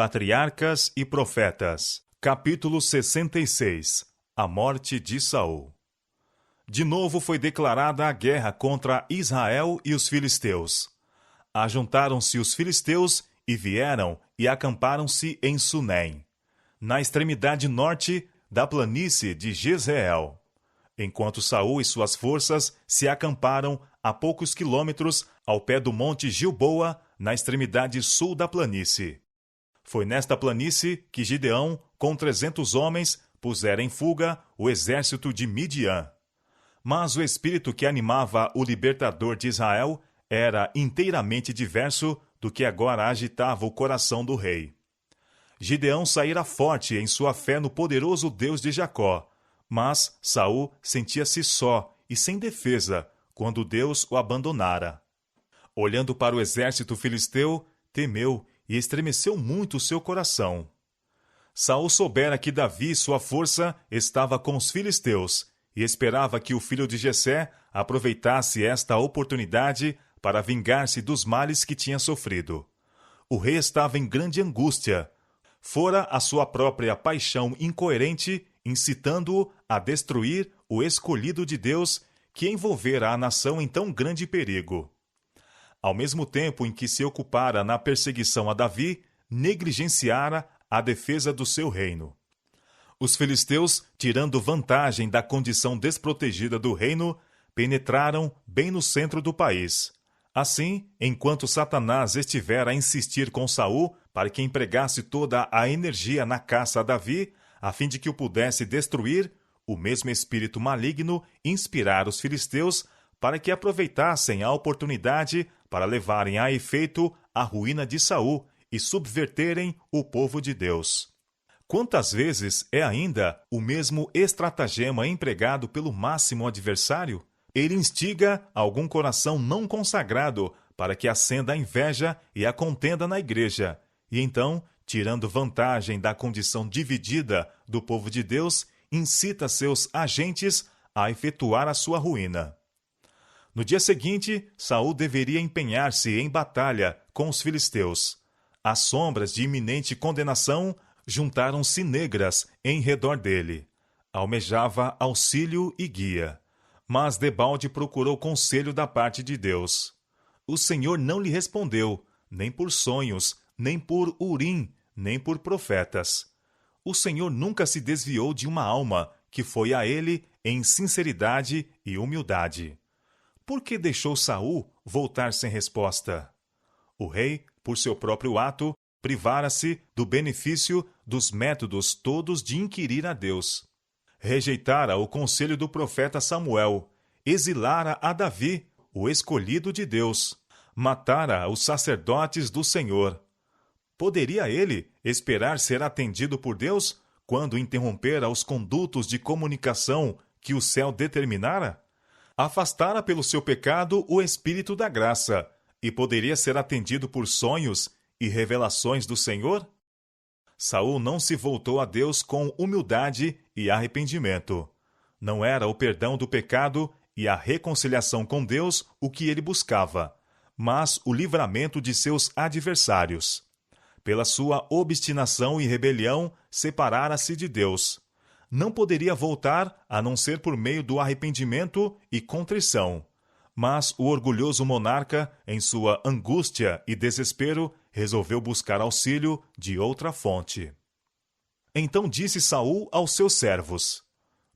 Patriarcas e Profetas, capítulo 66. A morte de Saul. De novo foi declarada a guerra contra Israel e os filisteus. Ajuntaram-se os filisteus e vieram e acamparam-se em Sunem, na extremidade norte da planície de Jezreel, enquanto Saul e suas forças se acamparam a poucos quilômetros ao pé do monte Gilboa, na extremidade sul da planície. Foi nesta planície que Gideão, com 300 homens, pusera em fuga o exército de Midian. Mas o espírito que animava o libertador de Israel era inteiramente diverso do que agora agitava o coração do rei. Gideão saíra forte em sua fé no poderoso Deus de Jacó, mas Saul sentia-se só e sem defesa quando Deus o abandonara. Olhando para o exército filisteu, temeu e estremeceu muito o seu coração. Saul soubera que Davi e sua força estava com os filisteus e esperava que o filho de Jessé aproveitasse esta oportunidade para vingar-se dos males que tinha sofrido. O rei estava em grande angústia. Fora a sua própria paixão incoerente incitando-o a destruir o escolhido de Deus que envolvera a nação em tão grande perigo. Ao mesmo tempo em que se ocupara na perseguição a Davi, negligenciara a defesa do seu reino. Os filisteus, tirando vantagem da condição desprotegida do reino, penetraram bem no centro do país. Assim, enquanto Satanás estivera a insistir com Saul para que empregasse toda a energia na caça a Davi, a fim de que o pudesse destruir, o mesmo espírito maligno inspirara os filisteus para que aproveitassem a oportunidade para levarem a efeito a ruína de Saul e subverterem o povo de Deus. Quantas vezes é ainda o mesmo estratagema empregado pelo máximo adversário? Ele instiga algum coração não consagrado para que acenda a inveja e a contenda na igreja, e então, tirando vantagem da condição dividida do povo de Deus, incita seus agentes a efetuar a sua ruína. No dia seguinte, Saul deveria empenhar-se em batalha com os filisteus. As sombras de iminente condenação juntaram-se negras em redor dele. Almejava auxílio e guia, mas debalde procurou conselho da parte de Deus. O Senhor não lhe respondeu, nem por sonhos, nem por Urim, nem por profetas. O Senhor nunca se desviou de uma alma que foi a ele em sinceridade e humildade. Por que deixou Saul voltar sem resposta? O rei, por seu próprio ato, privara-se do benefício dos métodos todos de inquirir a Deus. Rejeitara o conselho do profeta Samuel, exilara a Davi, o escolhido de Deus, matara os sacerdotes do Senhor. Poderia ele esperar ser atendido por Deus quando interrompera os condutos de comunicação que o céu determinara? Afastara pelo seu pecado o Espírito da graça, e poderia ser atendido por sonhos e revelações do Senhor? Saul não se voltou a Deus com humildade e arrependimento. Não era o perdão do pecado e a reconciliação com Deus o que ele buscava, mas o livramento de seus adversários. Pela sua obstinação e rebelião, separara-se de Deus. Não poderia voltar a não ser por meio do arrependimento e contrição. Mas o orgulhoso monarca, em sua angústia e desespero, resolveu buscar auxílio de outra fonte. Então disse Saul aos seus servos: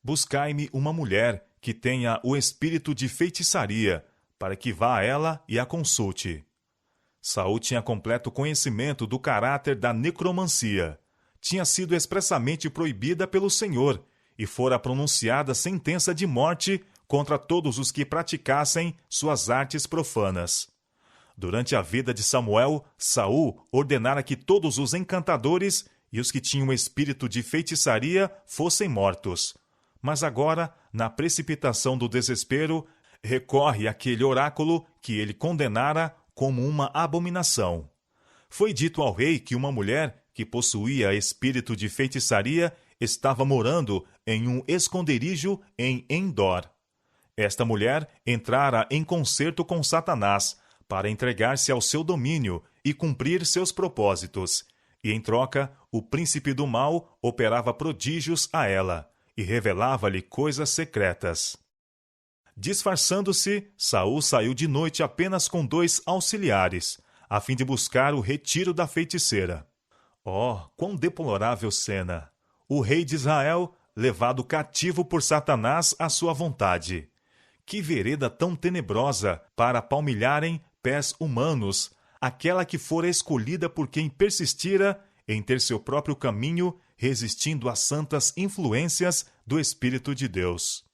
Buscai-me uma mulher que tenha o espírito de feitiçaria, para que vá a ela e a consulte. Saul tinha completo conhecimento do caráter da necromancia. Tinha sido expressamente proibida pelo Senhor, e fora pronunciada sentença de morte contra todos os que praticassem suas artes profanas. Durante a vida de Samuel, Saul ordenara que todos os encantadores e os que tinham espírito de feitiçaria fossem mortos. Mas agora, na precipitação do desespero, recorre àquele oráculo que ele condenara como uma abominação. Foi dito ao rei que uma mulher que possuía espírito de feitiçaria estava morando em um esconderijo em Endor. Esta mulher entrara em concerto com Satanás para entregar-se ao seu domínio e cumprir seus propósitos, e em troca, o príncipe do mal operava prodígios a ela e revelava-lhe coisas secretas. Disfarçando-se, Saul saiu de noite apenas com 2 auxiliares, a fim de buscar o retiro da feiticeira. Oh, quão deplorável cena! O rei de Israel, levado cativo por Satanás à sua vontade. Que vereda tão tenebrosa para palmilharem pés humanos, aquela que fora escolhida por quem persistira em ter seu próprio caminho, resistindo às santas influências do Espírito de Deus.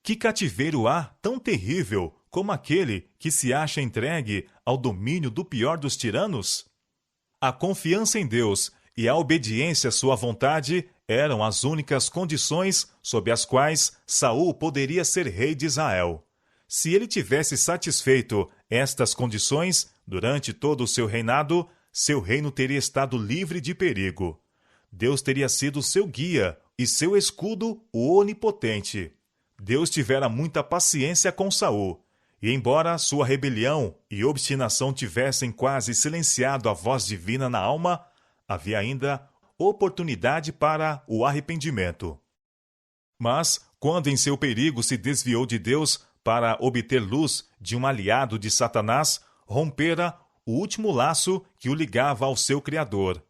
Que cativeiro há tão terrível como aquele que se acha entregue ao domínio do pior dos tiranos? A confiança em Deus e a obediência à sua vontade eram as únicas condições sob as quais Saul poderia ser rei de Israel. Se ele tivesse satisfeito estas condições durante todo o seu reinado, seu reino teria estado livre de perigo. Deus teria sido seu guia e seu escudo, o onipotente. Deus tivera muita paciência com Saul, e embora sua rebelião e obstinação tivessem quase silenciado a voz divina na alma, havia ainda oportunidade para o arrependimento. Mas, quando em seu perigo se desviou de Deus para obter luz de um aliado de Satanás, rompera o último laço que o ligava ao seu Criador.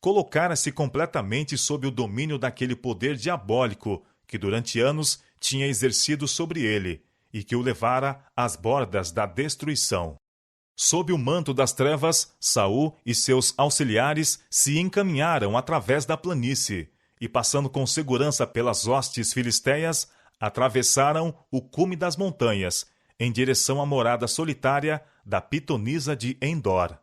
Colocara-se completamente sob o domínio daquele poder diabólico que durante anos tinha exercido sobre ele e que o levara às bordas da destruição. Sob o manto das trevas, Saul e seus auxiliares se encaminharam através da planície e, passando com segurança pelas hostes filisteias, atravessaram o cume das montanhas, em direção à morada solitária da pitonisa de Endor.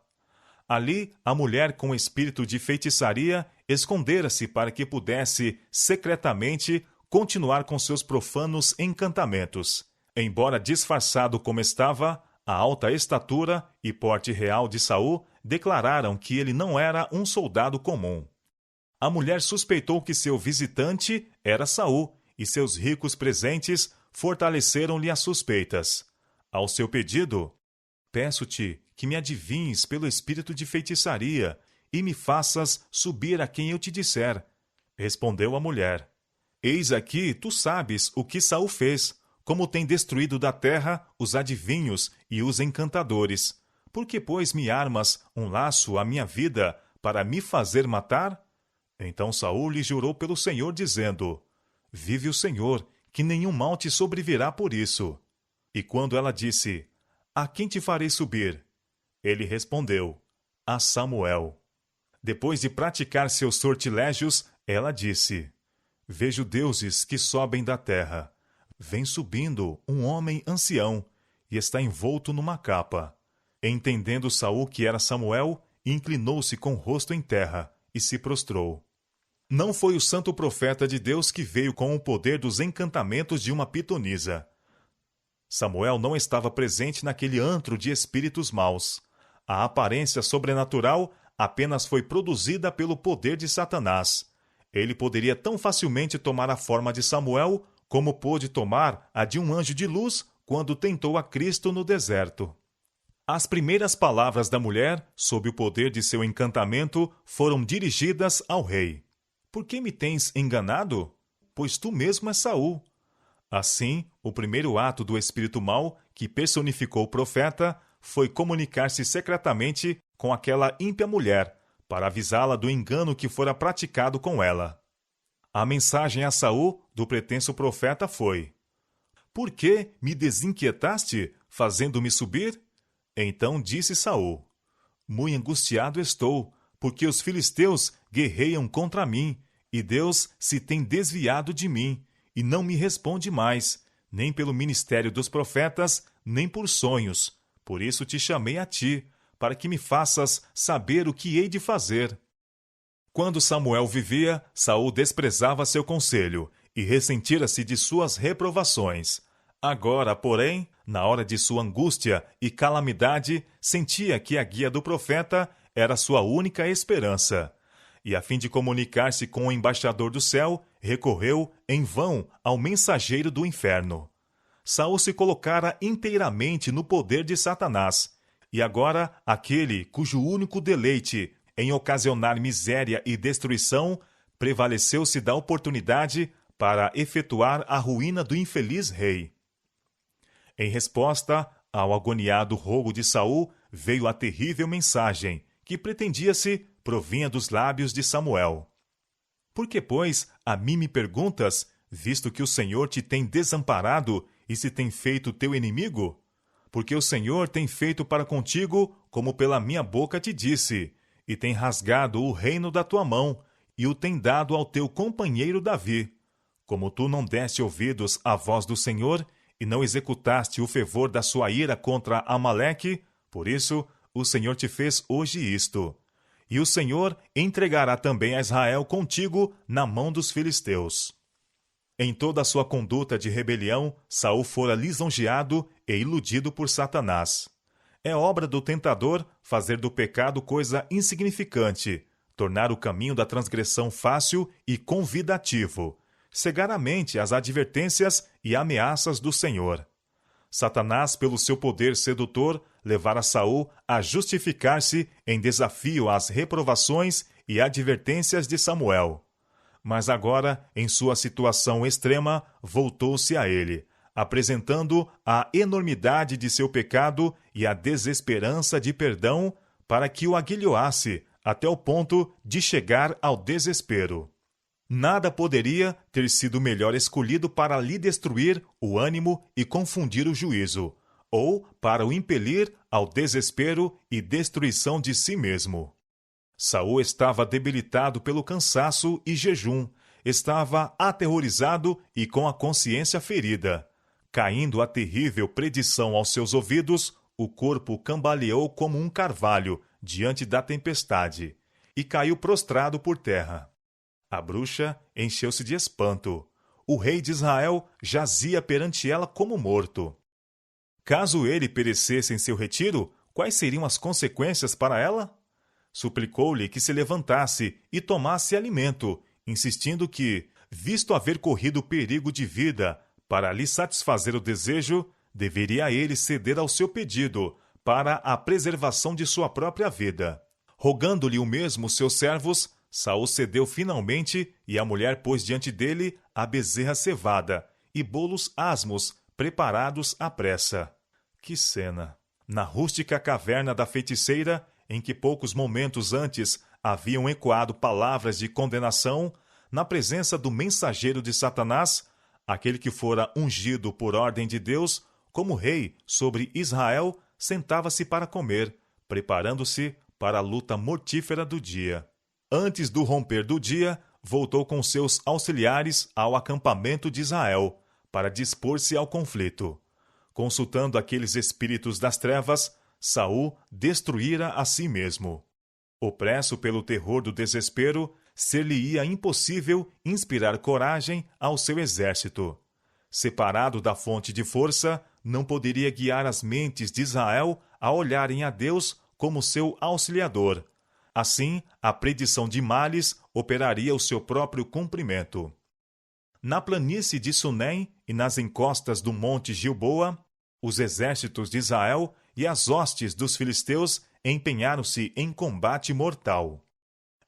Ali, a mulher com espírito de feitiçaria escondera-se para que pudesse, secretamente, continuar com seus profanos encantamentos. Embora disfarçado como estava, a alta estatura e porte real de Saul declararam que ele não era um soldado comum. A mulher suspeitou que seu visitante era Saul, e seus ricos presentes fortaleceram-lhe as suspeitas. Ao seu pedido, peço-te que me adivinhes pelo espírito de feitiçaria e me faças subir a quem eu te disser. Respondeu a mulher. Eis aqui, tu sabes o que Saul fez, como tem destruído da terra os adivinhos e os encantadores. Por que, pois, me armas um laço à minha vida para me fazer matar? Então Saul lhe jurou pelo Senhor, dizendo: Vive o Senhor, que nenhum mal te sobrevirá por isso. E quando ela disse: A quem te farei subir? Ele respondeu: A Samuel. Depois de praticar seus sortilégios, ela disse: Vejo deuses que sobem da terra. Vem subindo um homem ancião, e está envolto numa capa. Entendendo Saul que era Samuel, inclinou-se com o rosto em terra, e se prostrou. Não foi o santo profeta de Deus que veio com o poder dos encantamentos de uma pitonisa. Samuel não estava presente naquele antro de espíritos maus. A aparência sobrenatural apenas foi produzida pelo poder de Satanás. Ele poderia tão facilmente tomar a forma de Samuel como pôde tomar a de um anjo de luz quando tentou a Cristo no deserto. As primeiras palavras da mulher, sob o poder de seu encantamento, foram dirigidas ao rei. Por que me tens enganado? Pois tu mesmo és Saul. Assim, o primeiro ato do espírito mau, que personificou o profeta, foi comunicar-se secretamente com aquela ímpia mulher, para avisá-la do engano que fora praticado com ela. A mensagem a Saul do pretenso profeta foi: Por que me desinquietaste, fazendo-me subir? Então disse Saul: Muito angustiado estou, porque os filisteus guerreiam contra mim, e Deus se tem desviado de mim, e não me responde mais, nem pelo ministério dos profetas, nem por sonhos. Por isso te chamei a ti, para que me faças saber o que hei de fazer. Quando Samuel vivia, Saul desprezava seu conselho, e ressentira-se de suas reprovações. Agora, porém, na hora de sua angústia e calamidade, sentia que a guia do profeta era sua única esperança. E a fim de comunicar-se com o embaixador do céu, recorreu em vão ao mensageiro do inferno. Saul se colocara inteiramente no poder de Satanás, e agora aquele cujo único deleite em ocasionar miséria e destruição, prevaleceu-se da oportunidade para efetuar a ruína do infeliz rei. Em resposta ao agoniado rogo de Saul, veio a terrível mensagem, que pretendia-se provinha dos lábios de Samuel. Por que, pois, a mim me perguntas, visto que o Senhor te tem desamparado e se tem feito teu inimigo? Porque o Senhor tem feito para contigo como pela minha boca te disse, e tem rasgado o reino da tua mão, e o tem dado ao teu companheiro Davi. Como tu não deste ouvidos à voz do Senhor, e não executaste o fervor da sua ira contra Amaleque, por isso o Senhor te fez hoje isto. E o Senhor entregará também a Israel contigo na mão dos filisteus. Em toda a sua conduta de rebelião, Saul fora lisonjeado e iludido por Satanás. É obra do tentador fazer do pecado coisa insignificante, tornar o caminho da transgressão fácil e convidativo, cegar a mente às advertências e ameaças do Senhor. Satanás, pelo seu poder sedutor, levara Saul a justificar-se em desafio às reprovações e advertências de Samuel. Mas agora, em sua situação extrema, voltou-se a ele, apresentando a enormidade de seu pecado e a desesperança de perdão para que o aguilhoasse até o ponto de chegar ao desespero. Nada poderia ter sido melhor escolhido para lhe destruir o ânimo e confundir o juízo, ou para o impelir ao desespero e destruição de si mesmo. Saul estava debilitado pelo cansaço e jejum, estava aterrorizado e com a consciência ferida. Caindo a terrível predição aos seus ouvidos, o corpo cambaleou como um carvalho diante da tempestade, e caiu prostrado por terra. A bruxa encheu-se de espanto. O rei de Israel jazia perante ela como morto. Caso ele perecesse em seu retiro, quais seriam as consequências para ela? Suplicou-lhe que se levantasse e tomasse alimento, insistindo que, visto haver corrido perigo de vida, para lhe satisfazer o desejo, deveria ele ceder ao seu pedido, para a preservação de sua própria vida. Rogando-lhe o mesmo seus servos, Saul cedeu finalmente, e a mulher pôs diante dele a bezerra cevada e bolos asmos preparados à pressa. Que cena! Na rústica caverna da feiticeira, em que poucos momentos antes haviam ecoado palavras de condenação, na presença do mensageiro de Satanás, aquele que fora ungido por ordem de Deus como rei sobre Israel, sentava-se para comer, preparando-se para a luta mortífera do dia. Antes do romper do dia, voltou com seus auxiliares ao acampamento de Israel, para dispor-se ao conflito. Consultando aqueles espíritos das trevas, Saul destruíra a si mesmo. Opresso pelo terror do desespero, ser-lhe-ia impossível inspirar coragem ao seu exército. Separado da fonte de força, não poderia guiar as mentes de Israel a olharem a Deus como seu auxiliador. Assim, a predição de males operaria o seu próprio cumprimento. Na planície de Sunem e nas encostas do monte Gilboa, os exércitos de Israel e as hostes dos filisteus empenharam-se em combate mortal.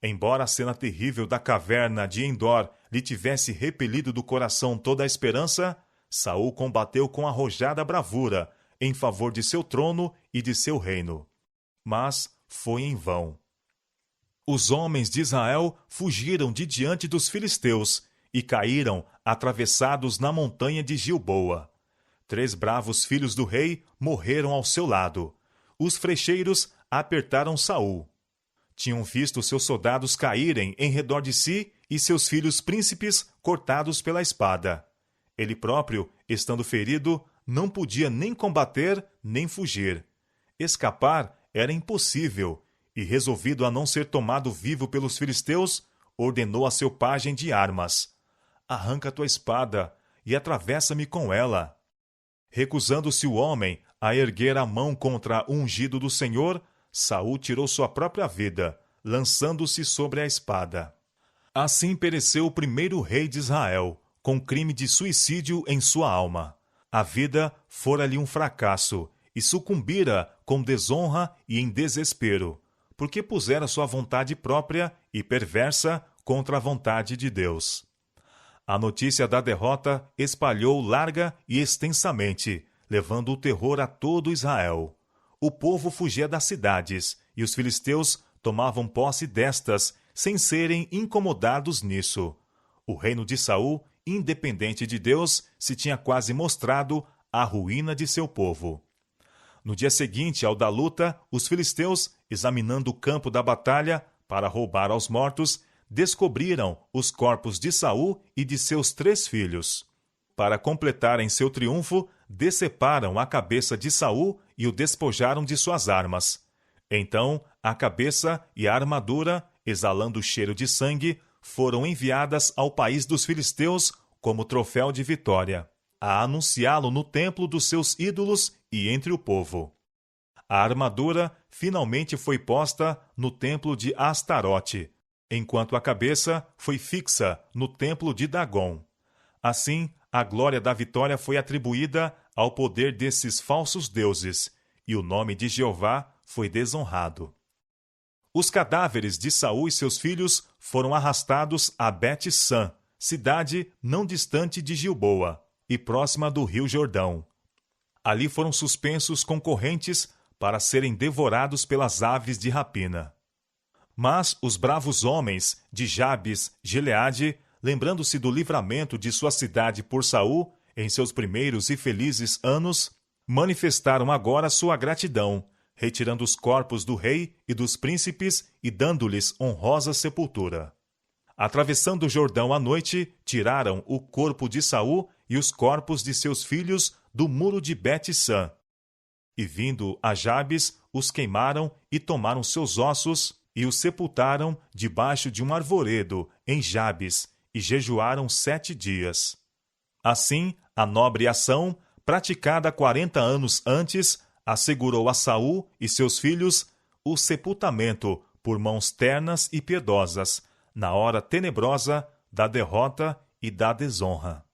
Embora a cena terrível da caverna de Endor lhe tivesse repelido do coração toda a esperança, Saul combateu com arrojada bravura em favor de seu trono e de seu reino. Mas foi em vão. Os homens de Israel fugiram de diante dos filisteus e caíram atravessados na montanha de Gilboa. 3 bravos filhos do rei morreram ao seu lado. Os frecheiros apertaram Saul. Tinham visto seus soldados caírem em redor de si e seus filhos príncipes cortados pela espada. Ele próprio, estando ferido, não podia nem combater nem fugir. Escapar era impossível, e resolvido a não ser tomado vivo pelos filisteus, ordenou a seu pajem de armas: arranca tua espada e atravessa-me com ela. Recusando-se o homem a erguer a mão contra o ungido do Senhor, Saul tirou sua própria vida, lançando-se sobre a espada. Assim pereceu o primeiro rei de Israel, com crime de suicídio em sua alma. A vida fora-lhe um fracasso, e sucumbira com desonra e em desespero, porque pusera sua vontade própria e perversa contra a vontade de Deus. A notícia da derrota espalhou larga e extensamente, levando o terror a todo Israel. O povo fugia das cidades, e os filisteus tomavam posse destas, sem serem incomodados nisso. O reino de Saul, independente de Deus, se tinha quase mostrado a ruína de seu povo. No dia seguinte ao da luta, os filisteus, examinando o campo da batalha para roubar aos mortos, descobriram os corpos de Saul e de seus 3 filhos. Para completarem seu triunfo, deceparam a cabeça de Saul e o despojaram de suas armas. Então, a cabeça e a armadura, exalando o cheiro de sangue, foram enviadas ao país dos filisteus como troféu de vitória, a anunciá-lo no templo dos seus ídolos e entre o povo. A armadura finalmente foi posta no templo de Astarote, enquanto a cabeça foi fixa no templo de Dagom. Assim, a glória da vitória foi atribuída ao poder desses falsos deuses, e o nome de Jeová foi desonrado. Os cadáveres de Saul e seus filhos foram arrastados a Bet-San, cidade não distante de Gilboa, e próxima do rio Jordão. Ali foram suspensos com correntes para serem devorados pelas aves de rapina. Mas os bravos homens de Jabes Gileade, lembrando-se do livramento de sua cidade por Saul em seus primeiros e felizes anos, manifestaram agora sua gratidão, retirando os corpos do rei e dos príncipes e dando-lhes honrosa sepultura. Atravessando o Jordão à noite, tiraram o corpo de Saul e os corpos de seus filhos do muro de Bet-San. E vindo a Jabes, os queimaram e tomaram seus ossos e os sepultaram debaixo de um arvoredo em Jabes, e jejuaram 7 dias. Assim, a nobre ação, praticada 40 anos antes, assegurou a Saul e seus filhos o sepultamento por mãos ternas e piedosas, na hora tenebrosa da derrota e da desonra.